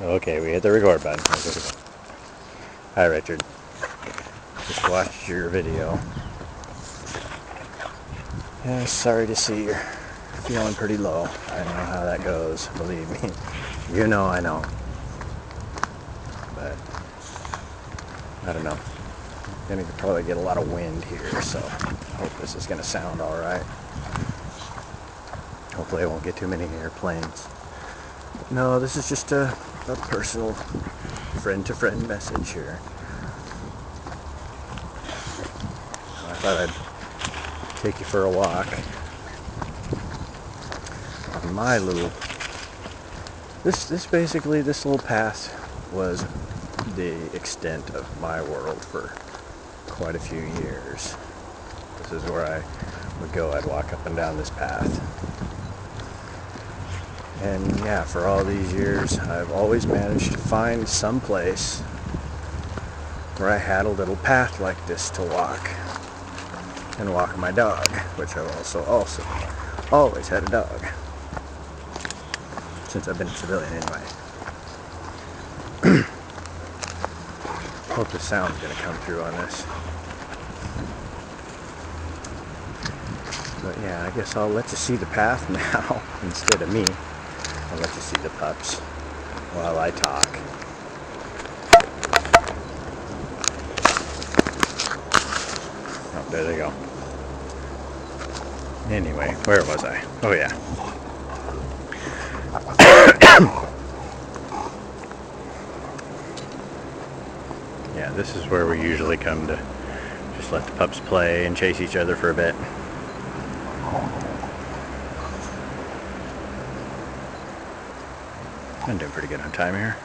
Okay, we hit the record button. Hi, Richard. Just watched your video. Yeah, sorry to see you're feeling pretty low. I know how that goes, believe me. You know I know. But, I don't know. Gonna probably get a lot of wind here, so I hope this is gonna sound alright. Hopefully I won't get too many airplanes. No, this is just a personal friend-to-friend message here. I thought I'd take you for a walk on my little... This little path was the extent of my world for quite a few years. This is where I would go. I'd walk up and down this path. And yeah, for all these years, I've always managed to find some place where I had a little path like this to walk. And walk my dog, which I've also always had a dog. Since I've been a civilian anyway. Hope the sound's gonna come through on this. But yeah, I guess I'll let you see the path now instead of me. I'll let you see the pups while I talk. Oh, there they go. Anyway, where was I? Oh yeah. Yeah, this is where we usually come to just let the pups play and chase each other for a bit. I'm doing pretty good on time here.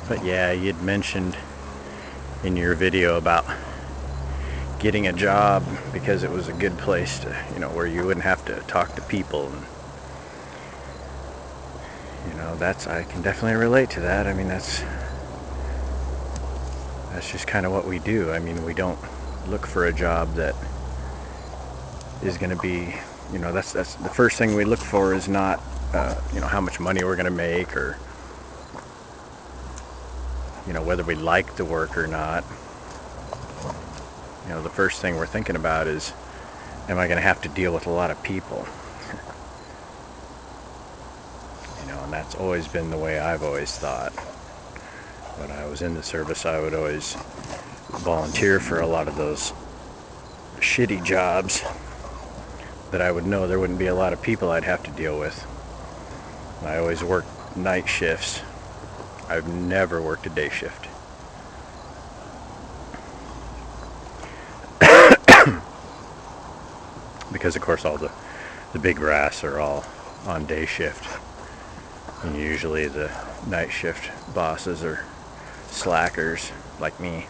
But yeah, you'd mentioned in your video about getting a job because it was a good place to, where you wouldn't have to talk to people. And, I can definitely relate to that. I mean, that's just kind of what we do. I mean, we don't look for a job that is going to be, that's the first thing we look for is not, how much money we're going to make or, whether we like the work or not. The first thing we're thinking about is, am I going to have to deal with a lot of people? And that's always been the way I've always thought. When I was in the service, I would always volunteer for a lot of those shitty jobs that I would know there wouldn't be a lot of people I'd have to deal with. I always worked night shifts. I've never worked a day shift. Because of course all the big brass are all on day shift. And usually the night shift bosses are slackers like me.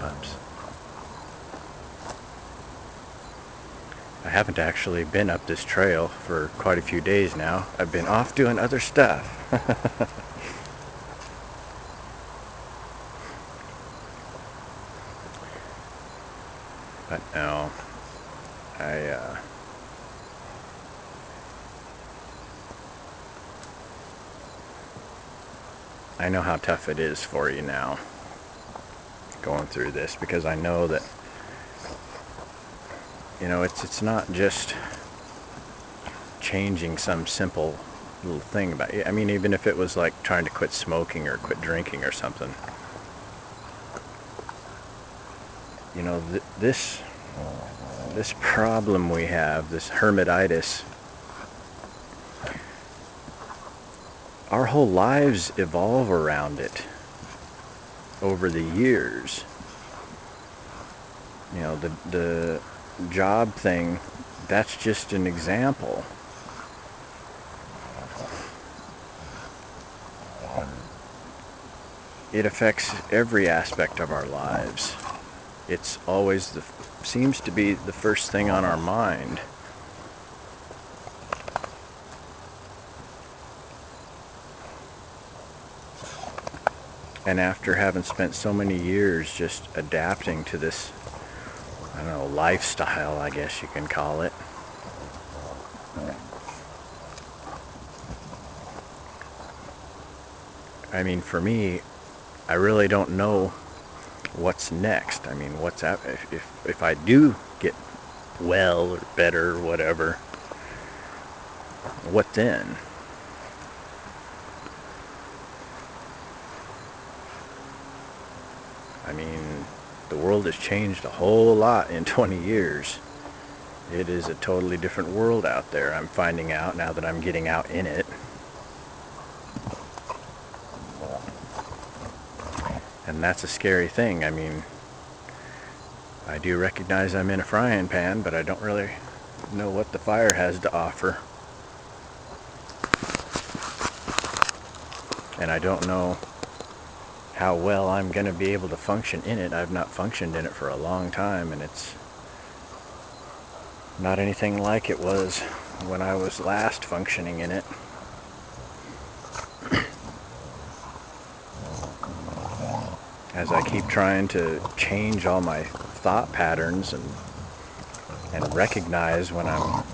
Pups. I haven't actually been up this trail for quite a few days now. I've been off doing other stuff. But no, I know how tough it is for you now going through this, because I know that it's not just changing some simple little thing about you. I mean, even if it was like trying to quit smoking or quit drinking or something. This problem we have, this hermititis, our whole lives evolve around it over the years. The job thing, that's just an example. It affects every aspect of our lives. It's always seems to be the first thing on our mind. And after having spent so many years just adapting to this, don't know, lifestyle, I guess you can call it. I mean, for me, I really don't know what's next. I mean, what's up if I do get well or better or whatever, what then? I mean, the world has changed a whole lot in 20 years. It is a totally different world out there. I'm finding out now that I'm getting out in it. And that's a scary thing. I mean, I do recognize I'm in a frying pan, but I don't really know what the fire has to offer. And I don't know how well I'm going to be able to function in it. I've not functioned in it for a long time, and it's not anything like it was when I was last functioning in it. As I keep trying to change all my thought patterns and recognize when I'm,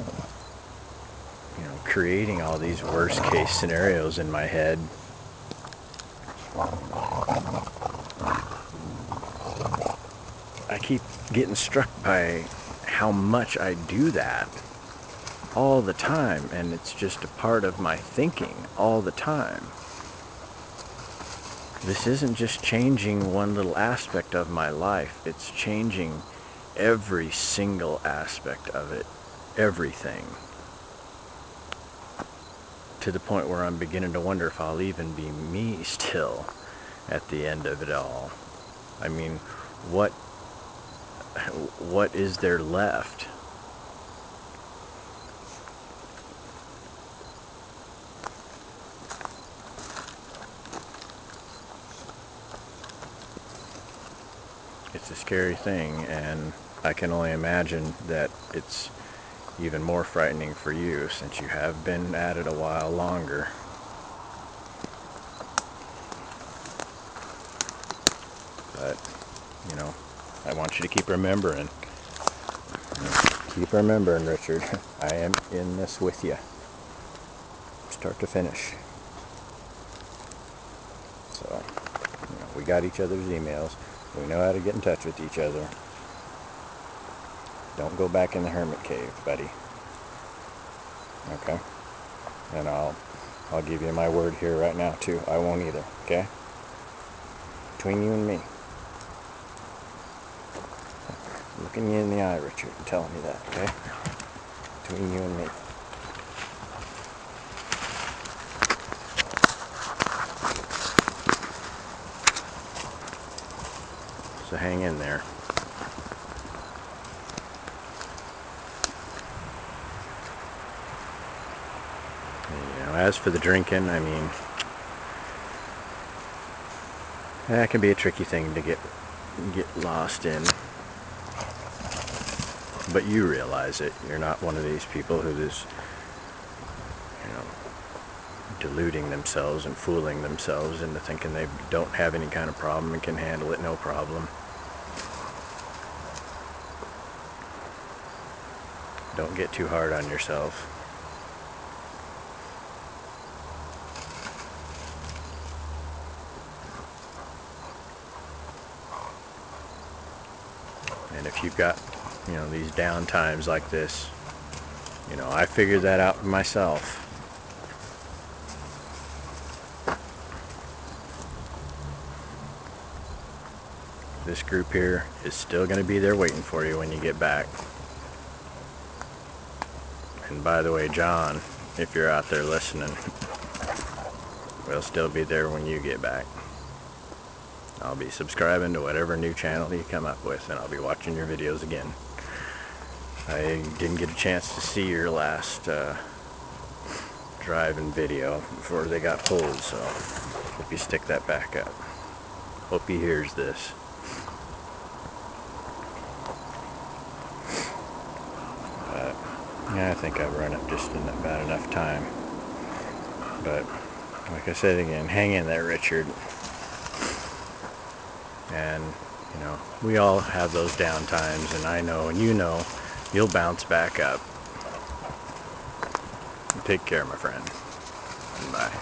creating all these worst case scenarios in my head, I keep getting struck by how much I do that all the time, and it's just a part of my thinking all the time. This isn't just changing one little aspect of my life, it's changing every single aspect of it, everything. To the point where I'm beginning to wonder if I'll even be me still at the end of it all. I mean, what is there left? It's a scary thing, and I can only imagine that it's even more frightening for you since you have been at it a while longer. But, I want you to keep remembering. Keep remembering, Richard. I am in this with you. Start to finish. So, we got each other's emails. We know how to get in touch with each other. Don't go back in the hermit cave, buddy. Okay? And I'll give you my word here right now, too. I won't either, okay? Between you and me. Looking you in the eye, Richard, and telling you that, okay? Between you and me. So hang in there. As for the drinking, I mean, that can be a tricky thing to get lost in. But you realize it. You're not one of these people who is, deluding themselves and fooling themselves into thinking they don't have any kind of problem and can handle it no problem. Don't get too hard on yourself. And if you've got, these down times like this, I figured that out myself. This group here is still going to be there waiting for you when you get back. And by the way, John, if you're out there listening, we'll still be there when you get back. I'll be subscribing to whatever new channel you come up with, and I'll be watching your videos again. I didn't get a chance to see your last driving video before they got pulled, so hope you stick that back up. Hope he hears this. But yeah, I think I've run up just in about enough time. But like I said again, hang in there, Richard. And You know, we all have those down times, and I know, and you know, you'll bounce back up. Take care, my friend. Bye.